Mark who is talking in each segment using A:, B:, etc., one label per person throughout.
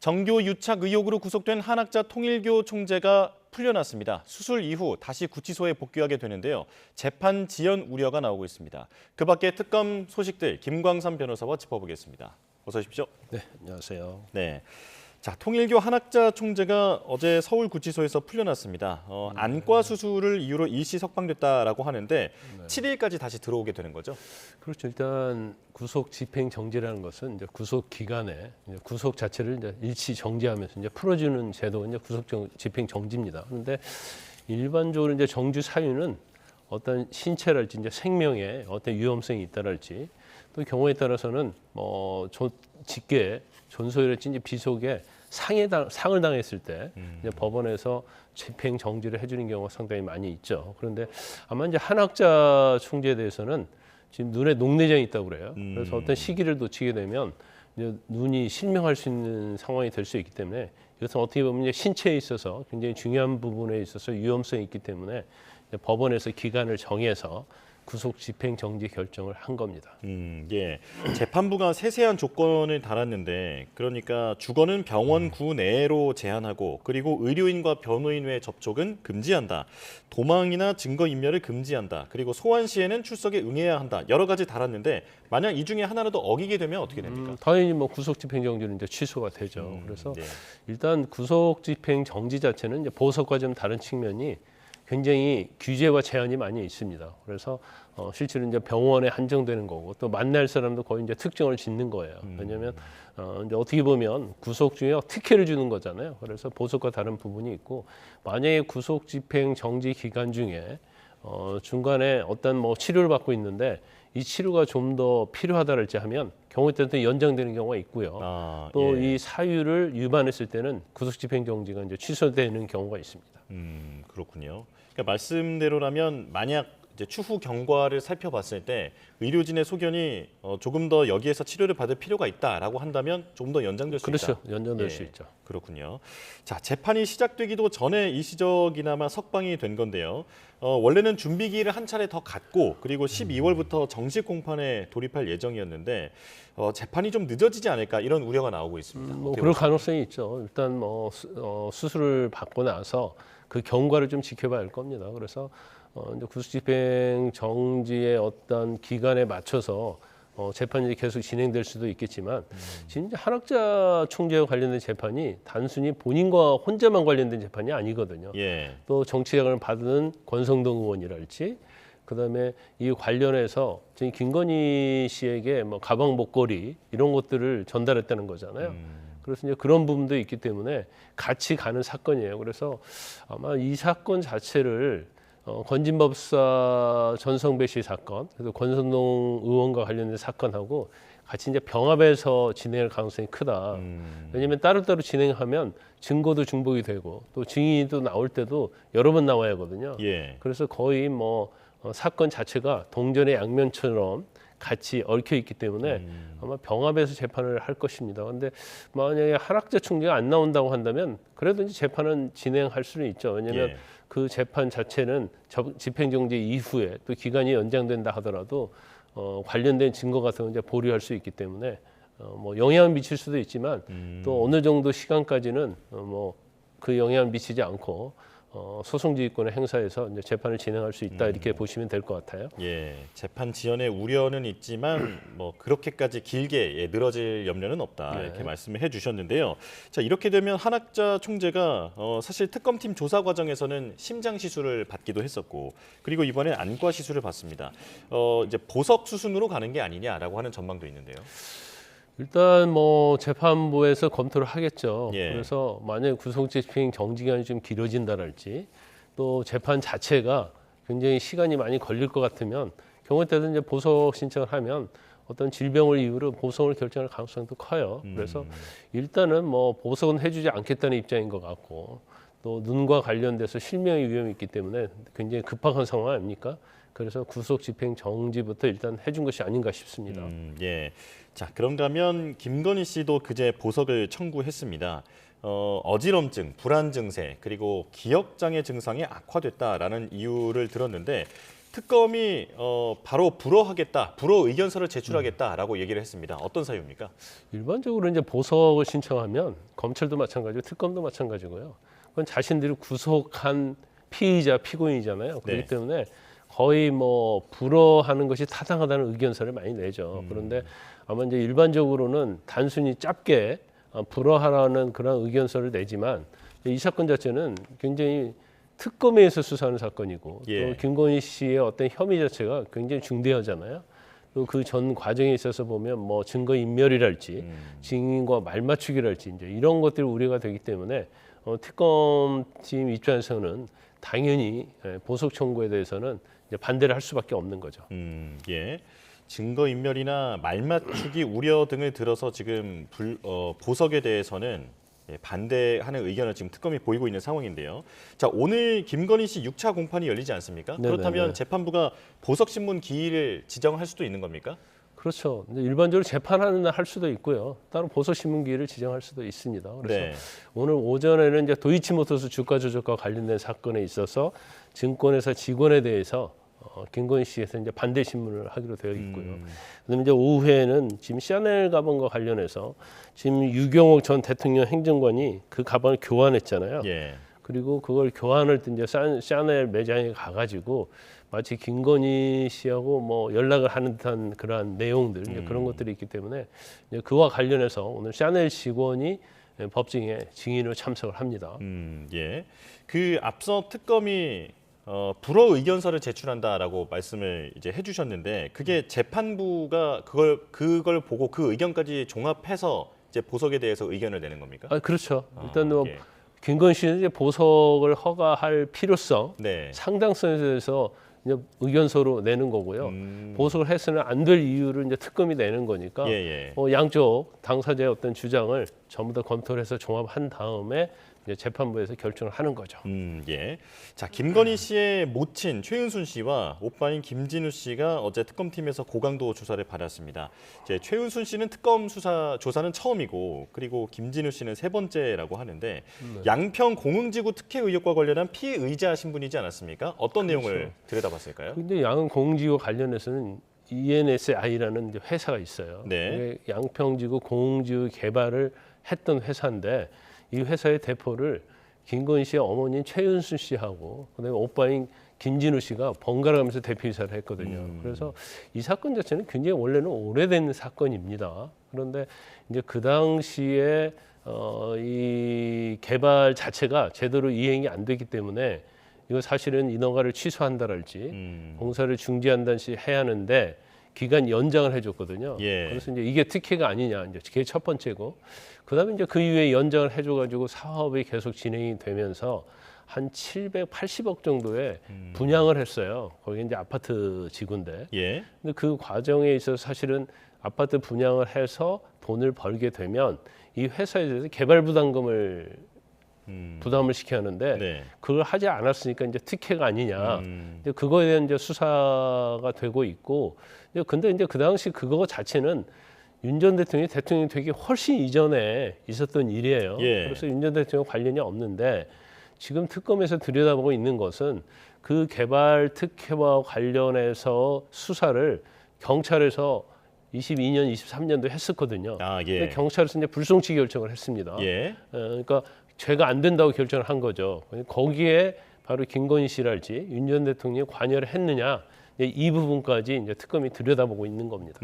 A: 정교 유착 의혹으로 구속된 한학자 통일교 총재가 풀려났습니다. 수술 이후 다시 구치소에 복귀하게 되는데요. 재판 지연 우려가 나오고 있습니다. 그 밖에 특검 소식들 김광삼 변호사와 짚어보겠습니다. 어서 오십시오.
B: 네, 안녕하세요.
A: 네. 자, 통일교 한학자 총재가 어제 서울구치소에서 풀려났습니다. 안과 수술을 이유로 일시 석방됐다라고 하는데 7일까지 다시 들어오게 되는 거죠?
B: 그렇죠. 일단 구속 집행 정지라는 것은 이제 구속 기간에 구속 자체를 이제 일시 정지하면서 이제 풀어주는 제도가 이제 구속 집행 정지입니다. 그런데 일반적으로 이제 정지 사유는 어떤 신체랄지 이제 생명에 어떤 위험성이 있다랄지 또 경우에 따라서는 직계 존속이랄지 이제 비속에 상을 당했을 때 이제 법원에서 집행 정지를 해주는 경우가 상당히 많이 있죠. 그런데 아마 이제 한학자 총재에 대해서는 지금 눈에 녹내장이 있다고 그래요. 그래서 어떤 시기를 놓치게 되면 이제 눈이 실명할 수 있는 상황이 될 수 있기 때문에 이것은 어떻게 보면 이제 신체에 있어서 굉장히 중요한 부분에 있어서 위험성이 있기 때문에 법원에서 기간을 정해서 구속 집행 정지 결정을 한 겁니다.
A: 예. 재판부가 세세한 조건을 달았는데 그러니까 주거는 병원 구 내로 제한하고 그리고 의료인과 변호인 외 접촉은 금지한다. 도망이나 증거 인멸을 금지한다. 그리고 소환 시에는 출석에 응해야 한다. 여러 가지 달았는데 만약 이 중에 하나라도 어기게 되면 어떻게 됩니까?
B: 당연히 구속 집행 정지는 이제 취소가 되죠. 그래서
A: 예.
B: 일단 구속 집행 정지 자체는 이제 보석과 좀 다른 측면이 굉장히 규제와 제한이 많이 있습니다. 그래서 실제로 이제 병원에 한정되는 거고 또 만날 사람도 거의 이제 특정을 짓는 거예요. 왜냐하면 이제 어떻게 보면 구속 중에 특혜를 주는 거잖아요. 그래서 보석과 다른 부분이 있고 만약에 구속 집행 정지 기간 중에 중간에 어떤 치료를 받고 있는데 이 치료가 좀 더 필요하다랄지 하면 경우에 따라서 연장되는 경우가 있고요. 또 이 사유를 위반했을 때는 구속 집행 정지가 이제 취소되는 경우가 있습니다.
A: 그렇군요. 그러니까 말씀대로라면 만약 이제 추후 경과를 살펴봤을 때 의료진의 소견이 조금 더 여기에서 치료를 받을 필요가 있다라고 한다면 조금 더 연장될 수 있다.
B: 그렇죠. 연장될 수 있죠.
A: 그렇군요. 자, 재판이 시작되기도 전에 일시적이나마 석방이 된 건데요. 원래는 준비기를 한 차례 더 갖고 그리고 12월부터 정식 공판에 돌입할 예정이었는데 재판이 좀 늦어지지 않을까 이런 우려가 나오고 있습니다.
B: 그럴 가능성이 있죠. 일단 수술을 받고 나서 그 경과를 좀 지켜봐야 할 겁니다. 그래서 이제 구속집행 정지의 어떤 기간에 맞춰서 재판이 계속 진행될 수도 있겠지만 지금 이제 한학자 총재와 관련된 재판이 단순히 본인과 혼자만 관련된 재판이 아니거든요.
A: 예.
B: 또 정치자금을 받은 권성동 의원이랄지 그다음에 이 관련해서 지금 김건희 씨에게 가방 목걸이 이런 것들을 전달했다는 거잖아요. 그래서 이제 그런 부분도 있기 때문에 같이 가는 사건이에요. 그래서 아마 이 사건 자체를 건진법사 전성배 씨 사건, 그래서 권선동 의원과 관련된 사건하고 같이 이제 병합해서 진행할 가능성이 크다. 왜냐하면 따로따로 진행하면 증거도 중복이 되고 또 증인이 또 나올 때도 여러 번 나와야 하거든요.
A: 예.
B: 그래서 거의 사건 자체가 동전의 양면처럼 같이 얽혀 있기 때문에 아마 병합해서 재판을 할 것입니다. 그런데 만약에 한학자 총재가 안 나온다고 한다면 그래도 이제 재판은 진행할 수는 있죠. 왜냐하면
A: 예.
B: 그 재판 자체는 집행정지 이후에 또 기간이 연장된다 하더라도 관련된 증거 같은 건 이제 보류할 수 있기 때문에 영향을 미칠 수도 있지만 또 어느 정도 시간까지는 그 영향을 미치지 않고 소송지휘권을 행사해서 이제 재판을 진행할 수 있다 이렇게 보시면 될 것 같아요.
A: 예, 재판 지연의 우려는 있지만 그렇게까지 길게 늘어질 염려는 없다
B: 네.
A: 이렇게 말씀을 해주셨는데요. 자, 이렇게 되면 한학자 총재가 사실 특검팀 조사 과정에서는 심장 시술을 받기도 했었고 그리고 이번에 안과 시술을 받습니다. 이제 보석 수순으로 가는 게 아니냐라고 하는 전망도 있는데요.
B: 일단 재판부에서 검토를 하겠죠.
A: 예.
B: 그래서 만약에 구속집행 정지기간이 좀 길어진다랄지 또 재판 자체가 굉장히 시간이 많이 걸릴 것 같으면 경우에 따라서 이제 보석 신청을 하면 어떤 질병을 이유로 보석을 결정할 가능성도 커요. 그래서 일단은 보석은 해주지 않겠다는 입장인 것 같고 또 눈과 관련돼서 실명의 위험이 있기 때문에 굉장히 급박한 상황 아닙니까? 그래서 구속 집행 정지부터 일단 해준 것이 아닌가 싶습니다.
A: 예. 자, 그런가 하면 김건희 씨도 그제 보석을 청구했습니다. 어지럼증, 불안 증세, 그리고 기억장애 증상이 악화됐다라는 이유를 들었는데 특검이 바로 불허하겠다, 불허 의견서를 제출하겠다라고 얘기를 했습니다. 어떤 사유입니까?
B: 일반적으로 이제 보석을 신청하면 검찰도 마찬가지고 특검도 마찬가지고요. 그건 자신들이 구속한 피의자, 피고인이잖아요. 그렇기
A: 네.
B: 때문에 거의 뭐 불허하는 것이 타당하다는 의견서를 많이 내죠. 그런데 아마 이제 일반적으로는 단순히 짧게 불허하라는 그런 의견서를 내지만 이 사건 자체는 굉장히 특검에 의해서 수사하는 사건이고
A: 예.
B: 또 김건희 씨의 어떤 혐의 자체가 굉장히 중대하잖아요. 또 그 전 과정에 있어서 보면 뭐 증거 인멸이랄지 증인과 말맞추기랄지 이제 이런 것들이 우려가 되기 때문에 특검팀 입장에서는 당연히 보석 청구에 대해서는 이제 반대를 할 수밖에 없는 거죠.
A: 예. 증거 인멸이나 말맞추기 우려 등을 들어서 지금 보석에 대해서는 반대하는 의견을 지금 특검이 보이고 있는 상황인데요. 자, 오늘 김건희 씨 6차 공판이 열리지 않습니까?
B: 네네네.
A: 그렇다면 재판부가 보석 신문 기일을 지정할 수도 있는 겁니까?
B: 그렇죠. 근데 일반적으로 재판하는 날 할 수도 있고요. 따로 보석 신문기를 지정할 수도 있습니다. 그래서
A: 네.
B: 오늘 오전에는 이제 도이치모터스 주가 조작과 관련된 사건에 있어서 증권회사 직원에 대해서 김건희 씨에서 이제 반대 신문을 하기로 되어 있고요. 그다음에 이제 오후에는 지금 샤넬 가방과 관련해서 지금 유경옥 전 대통령 행정관이 그 가방을 교환했잖아요.
A: 예.
B: 그리고 그걸 교환할 때 이제 샤넬 매장에 가가지고 마치 김건희 씨하고 뭐 연락을 하는 듯한 그러한 내용들 이제 그런 것들이 있기 때문에 이제 그와 관련해서 오늘 샤넬 직원이 법정에 증인으로 참석을 합니다.
A: 예. 그 앞서 특검이 불허 의견서를 제출한다라고 말씀을 이제 해주셨는데 그게 재판부가 그걸 보고 그 의견까지 종합해서 이제 보석에 대해서 의견을 내는 겁니까?
B: 아, 그렇죠. 일단 뭐
A: 예.
B: 김건희 씨는 이제 보석을 허가할 필요성,
A: 네.
B: 상당성에 대해서 이제 의견서로 내는 거고요. 보석을 해서는 안 될 이유를 이제 특검이 내는 거니까
A: 예, 예.
B: 양쪽 당사자의 어떤 주장을 전부 다 검토를 해서 종합한 다음에 이제 재판부에서 결정을 하는 거죠.
A: 예. 자, 김건희 씨의 모친 최은순 씨와 오빠인 김진우 씨가 어제 특검팀에서 고강도 조사를 받았습니다. 이제 최은순 씨는 특검 조사는 처음이고, 그리고 김진우 씨는 세 번째라고 하는데 양평 공흥지구 특혜 의혹과 관련한 피의자 신분이지 않았습니까? 어떤 내용을 들여다봤을까요?
B: 근데 양공지구 관련해서는 ENSI라는 이제 회사가 있어요.
A: 네.
B: 이게 양평지구 공흥지구 개발을 했던 회사인데 이 회사의 대표를 김건희 씨의 어머니인 최은순 씨하고 그다음에 오빠인 김진우 씨가 번갈아가면서 대표이사를 했거든요. 그래서 이 사건 자체는 굉장히 원래는 오래된 사건입니다. 그런데 이제 그 당시에 이 개발 자체가 제대로 이행이 안 되기 때문에 이거 사실은 인허가를 취소한다랄지 공사를 중지한다든지 해야 하는데 기간 연장을 해줬거든요.
A: 예.
B: 그래서 이제 이게 특혜가 아니냐, 이제 그게 첫 번째고, 그다음에 이제 그 이후에 연장을 해줘가지고 사업이 계속 진행이 되면서 한 780억 정도의 분양을 했어요. 거기 이제 아파트 지구인데.
A: 예.
B: 근데 그 과정에 있어서 사실은 아파트 분양을 해서 돈을 벌게 되면 이 회사에 대해서 개발 부담금을 부담을 시켜야 하는데
A: 네.
B: 그걸 하지 않았으니까 이제 특혜가 아니냐. 이제 그거에 대한 이제 수사가 되고 있고, 근데 이제 그 당시 그거 자체는 윤 전 대통령이 되기 훨씬 이전에 있었던 일이에요.
A: 예.
B: 그래서 윤 전 대통령 관련이 없는데 지금 특검에서 들여다보고 있는 것은 그 개발 특혜와 관련해서 수사를 경찰에서 22년, 23년도 했었거든요.
A: 아, 예.
B: 근데 경찰에서 이제 불송치 결정을 했습니다.
A: 예.
B: 그러니까 죄가 안 된다고 결정을 한 거죠. 거기에 바로 김건희 씨랄지 윤 전 대통령이 관여를 했느냐, 이 부분까지 이제 특검이 들여다보고 있는 겁니다.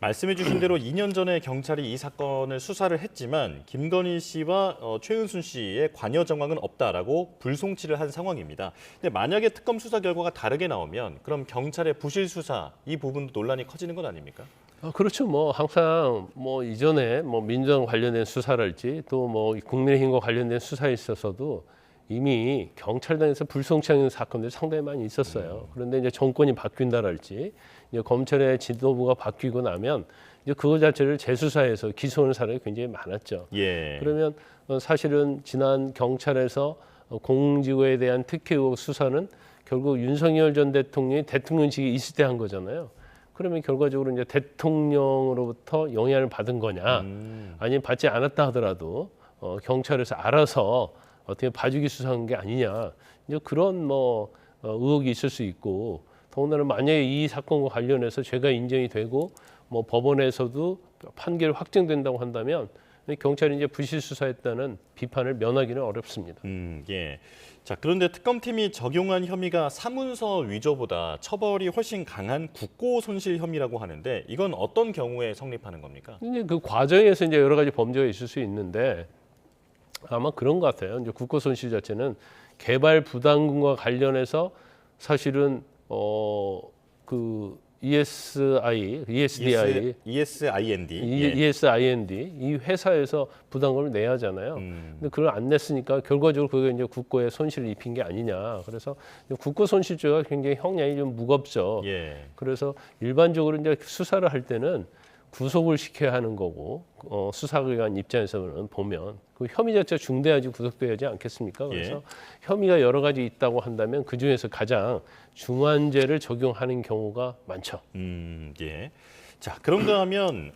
A: 말씀해주신 대로 2년 전에 경찰이 이 사건을 수사를 했지만 김건희 씨와 최은순 씨의 관여 정황은 없다라고 불송치를 한 상황입니다. 근데 만약에 특검 수사 결과가 다르게 나오면 그럼 경찰의 부실 수사 이 부분도 논란이 커지는 건 아닙니까?
B: 그렇죠. 뭐 항상 뭐 이전에 뭐 민주당 관련된 수사랄지 또 뭐 국민의힘과 관련된 수사에 있어서도 이미 경찰당에서 불송치하는 사건들이 상당히 많이 있었어요. 그런데 이제 정권이 바뀐다랄지 이제 검찰의 지도부가 바뀌고 나면 이제 그거 자체를 재수사해서 기소하는 사람이 굉장히 많았죠.
A: 예.
B: 그러면 사실은 지난 경찰에서 공직에 대한 특혜 의혹 수사는 결국 윤석열 전 대통령이 대통령직에 있을 때 한 거잖아요. 그러면 결과적으로 이제 대통령으로부터 영향을 받은 거냐, 아니면 받지 않았다 하더라도 경찰에서 알아서 어떻게 봐주기 수사한 게 아니냐, 이제 그런 뭐 의혹이 있을 수 있고, 더군다나 만약에 이 사건과 관련해서 죄가 인정이 되고 뭐 법원에서도 판결이 확정된다고 한다면 근데 경찰이 이제 부실 수사했다는 비판을 면하기는 어렵습니다.
A: 예. 자, 그런데 특검팀이 적용한 혐의가 사문서 위조보다 처벌이 훨씬 강한 국고 손실 혐의라고 하는데 이건 어떤 경우에 성립하는 겁니까?
B: 이제 그 과정에서 이제 여러 가지 범죄가 있을 수 있는데 아마 그런 것 같아요. 이제 국고 손실 자체는 개발 부담금과 관련해서 사실은 그 ESDI 이 회사에서 부담금을 내야 하잖아요. 근데 그걸 안 냈으니까 결과적으로 그게 이제 국고에 손실을 입힌 게 아니냐. 그래서 국고 손실죄가 굉장히 형량이 좀 무겁죠.
A: 예.
B: 그래서 일반적으로 이제 수사를 할 때는 구속을 시켜야 하는 거고 수사기관 입장에서는 보면 그 혐의 자체가 중대하지 구속돼야 하지 않겠습니까? 그래서 혐의가 여러 가지 있다고 한다면 그 중에서 가장 중환죄를 적용하는 경우가 많죠.
A: 예. 자, 그런가 하면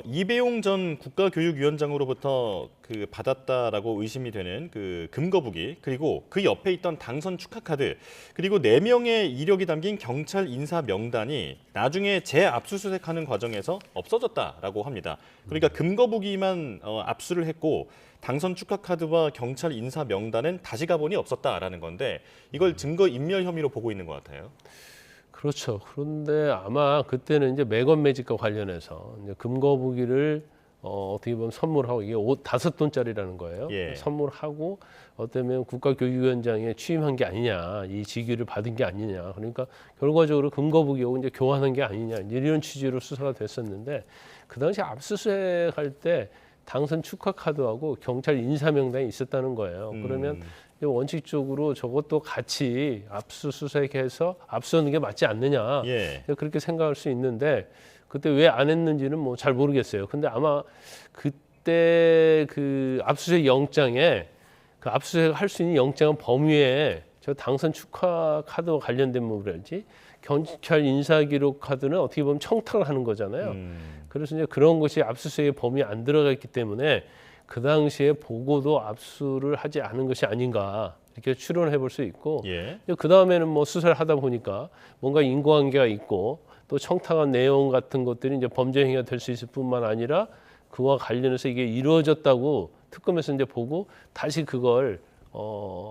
A: 이배용 전 국가교육위원장으로부터 그 받았다라고 의심이 되는 그 금거북이 그리고 그 옆에 있던 당선 축하카드 그리고 4명의 이력이 담긴 경찰 인사 명단이 나중에 재압수수색하는 과정에서 없어졌다라고 합니다. 그러니까 금거북이만 압수를 했고 당선 축하카드와 경찰 인사 명단은 다시 가보니 없었다라는 건데 이걸 증거 인멸 혐의로 보고 있는 것 같아요.
B: 그렇죠. 그런데 아마 그때는 이제 매건 매직과 관련해서 이제 금거북이를 어떻게 보면 선물하고 이게 5돈짜리라는 거예요.
A: 예.
B: 선물하고 어쩌면 국가교육위원장에 취임한 게 아니냐, 이 직위를 받은 게 아니냐. 그러니까 결과적으로 금거북이하고 이제 교환한 게 아니냐 이런 취지로 수사가 됐었는데 그 당시 압수수색할 때 당선 축하 카드하고 경찰 인사 명단이 있었다는 거예요. 그러면 원칙적으로 저것도 같이 압수수색해서 압수하는 게 맞지 않느냐
A: 예.
B: 그렇게 생각할 수 있는데 그때 왜 안 했는지는 뭐 잘 모르겠어요. 근데 아마 그때 그 압수수색 영장에 그 압수수색 할 수 있는 영장은 범위에 저 당선 축하 카드와 관련된 뭐랄지 경찰 인사 기록 카드는 어떻게 보면 청탁을 하는 거잖아요. 그래서 이제 그런 것이 압수수색의 범위에 안 들어가 있기 때문에 그 당시에 보고도 압수를 하지 않은 것이 아닌가 이렇게 추론해 볼 수 있고
A: 예.
B: 그 다음에는 뭐 수사를 하다 보니까 뭔가 인과관계가 있고 또 청탁한 내용 같은 것들이 이제 범죄 행위가 될 수 있을 뿐만 아니라 그와 관련해서 이게 이루어졌다고 특검에서 이제 보고 다시 그걸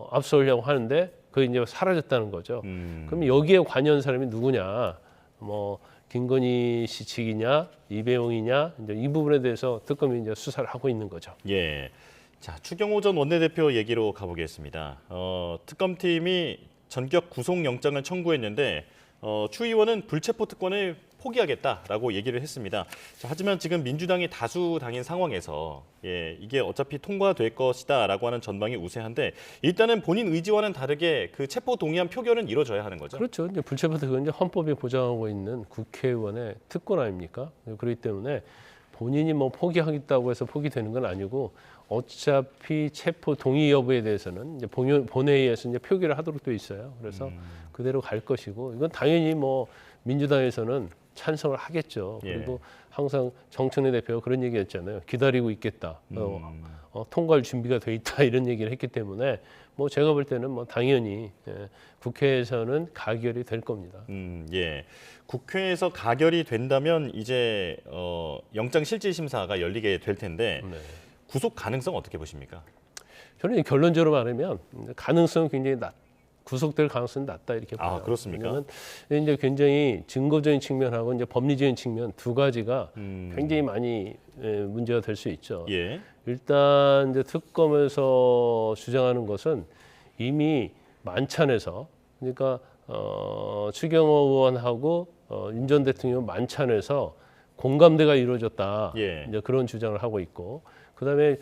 B: 압수하려고 하는데 그게 이제 사라졌다는 거죠. 그럼 여기에 관여한 사람이 누구냐? 뭐 김건희 씨 측이냐, 이배용이냐, 이제 이 부분에 대해서 특검이 이제 수사를 하고 있는 거죠.
A: 예. 자, 추경호 전 원내대표 얘기로 가보겠습니다. 특검팀이 전격 구속영장을 청구했는데 추 의원은 불체포 특권을 포기하겠다라고 얘기를 했습니다. 자, 하지만 지금 민주당이 다수당인 상황에서 이게 어차피 통과될 것이다라고 하는 전망이 우세한데 일단은 본인 의지와는 다르게 그 체포 동의안 표결은 이루어져야 하는 거죠.
B: 그렇죠. 이제 불체포 특권은 이제 헌법이 보장하고 있는 국회의원의 특권 아닙니까? 그렇기 때문에 본인이 뭐 포기하겠다고 해서 포기되는 건 아니고 어차피 체포 동의 여부에 대해서는 이제 본회의에서 이제 표결을 하도록 되어 있어요. 그래서 그대로 갈 것이고 이건 당연히 뭐 민주당에서는 찬성을 하겠죠. 그리고 항상 정청래 대표가 그런 얘기했잖아요. 기다리고 있겠다. 통과할 준비가 돼 있다 이런 얘기를 했기 때문에 뭐 제가 볼 때는 뭐 당연히 국회에서는 가결이 될 겁니다.
A: 예. 국회에서 가결이 된다면 이제 영장 실질 심사가 열리게 될 텐데
B: 네.
A: 구속 가능성 어떻게 보십니까?
B: 저는 결론적으로 말하면 가능성은 굉장히 구속될 가능성이 낮다 이렇게 봐요.
A: 아, 그렇습니까?
B: 왜냐하면 이제 굉장히 증거적인 측면하고 이제 법리적인 측면 두 가지가 굉장히 많이 문제가 될 수 있죠.
A: 예.
B: 일단 이제 특검에서 주장하는 것은 이미 만찬에서 그러니까 추경호 의원하고 윤 전 대통령 만찬에서 공감대가 이루어졌다.
A: 예.
B: 이제 그런 주장을 하고 있고 그다음에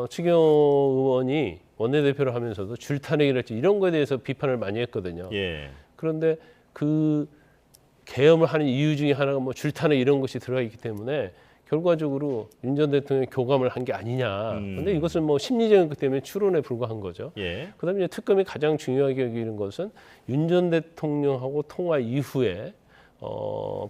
B: 추경호 의원이 원내대표를 하면서도 줄타내기랄지 이런 거에 대해서 비판을 많이 했거든요.
A: 예.
B: 그런데 그 계엄을 하는 이유 중에 하나가 뭐 줄타내 이런 것이 들어가 있기 때문에 결과적으로 윤 전 대통령이 교감을 한 게 아니냐. 그런데 이것은 뭐 심리적인 것 때문에 추론에 불과한 거죠.
A: 예.
B: 그다음에 이제 특검이 가장 중요하게 여기는 것은 윤 전 대통령하고 통화 이후에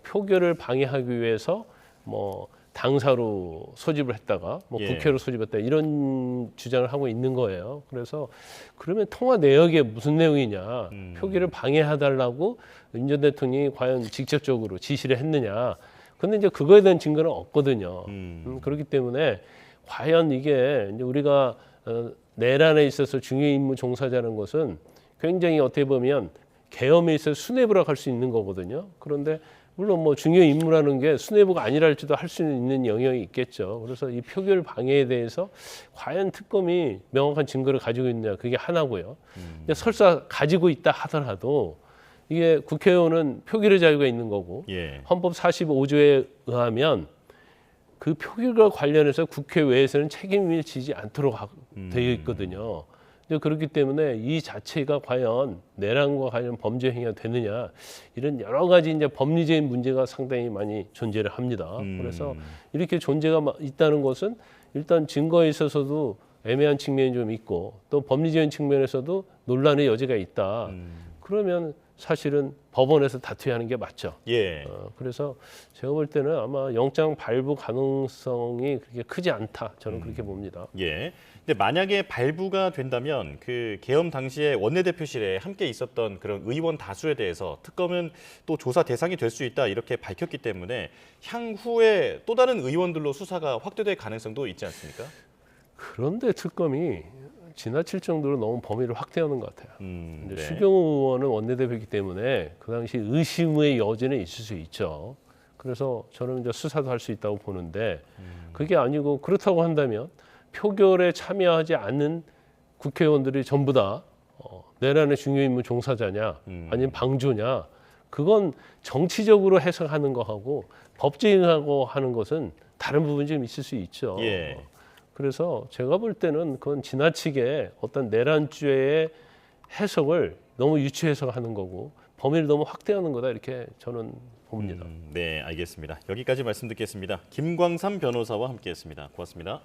B: 표결을 방해하기 위해서 뭐 당사로 소집을 했다가 뭐
A: 예.
B: 국회로 소집했다 이런 주장을 하고 있는 거예요. 그래서 그러면 통화 내역에 무슨 내용이냐? 표결을 방해해달라고 윤 전 대통령이 과연 직접적으로 지시를 했느냐? 근데 이제 그거에 대한 증거는 없거든요. 그렇기 때문에 과연 이게 이제 우리가 내란에 있어서 중요 임무 종사자는 것은 굉장히 어떻게 보면 계엄에 있어서 수뇌부라고 할 수 있는 거거든요. 그런데 물론 뭐 중요 임무라는 게 수뇌부가 아니랄지도 할 수 있는 영역이 있겠죠. 그래서 이 표결 방해에 대해서 과연 특검이 명확한 증거를 가지고 있느냐 그게 하나고요. 근데 설사 가지고 있다 하더라도 이게 국회의원은 표결의 자유가 있는 거고
A: 예.
B: 헌법 45조에 의하면 그 표결과 관련해서 국회외에서는 책임을 지지 않도록 되어 있거든요. 이제 그렇기 때문에 이 자체가 과연 내란과 관련 범죄 행위가 되느냐 이런 여러 가지 이제 법리적인 문제가 상당히 많이 존재를 합니다. 그래서 이렇게 존재가 있다는 것은 일단 증거에 있어서도 애매한 측면이 좀 있고 또 법리적인 측면에서도 논란의 여지가 있다. 그러면 사실은 법원에서 다투야 하는 게 맞죠.
A: 예.
B: 그래서 제가 볼 때는 아마 영장 발부 가능성이 그렇게 크지 않다. 저는 그렇게 봅니다.
A: 예. 근데 만약에 발부가 된다면 그 계엄 당시에 원내대표실에 함께 있었던 그런 의원 다수에 대해서 특검은 또 조사 대상이 될 수 있다 이렇게 밝혔기 때문에 향후에 또 다른 의원들로 수사가 확대될 가능성도 있지 않습니까?
B: 그런데 특검이 지나칠 정도로 너무 범위를 확대하는 것 같아요.
A: 네.
B: 추경호 의원은 원내대표이기 때문에 그 당시 의심의 여지는 있을 수 있죠. 그래서 저는 이제 수사도 할 수 있다고 보는데 그게 아니고 그렇다고 한다면 표결에 참여하지 않는 국회의원들이 전부 다 내란의 중요 임무 종사자냐 아니면 방조냐 그건 정치적으로 해석하는 거하고 법제인하고 하는 것은 다른 부분이 좀 있을 수 있죠.
A: 예.
B: 그래서 제가 볼 때는 그건 지나치게 어떤 내란죄의 해석을 너무 유치 해석하는 거고 범위를 너무 확대하는 거다 이렇게 저는 봅니다.
A: 네, 알겠습니다. 여기까지 말씀 듣겠습니다. 김광삼 변호사와 함께했습니다. 고맙습니다.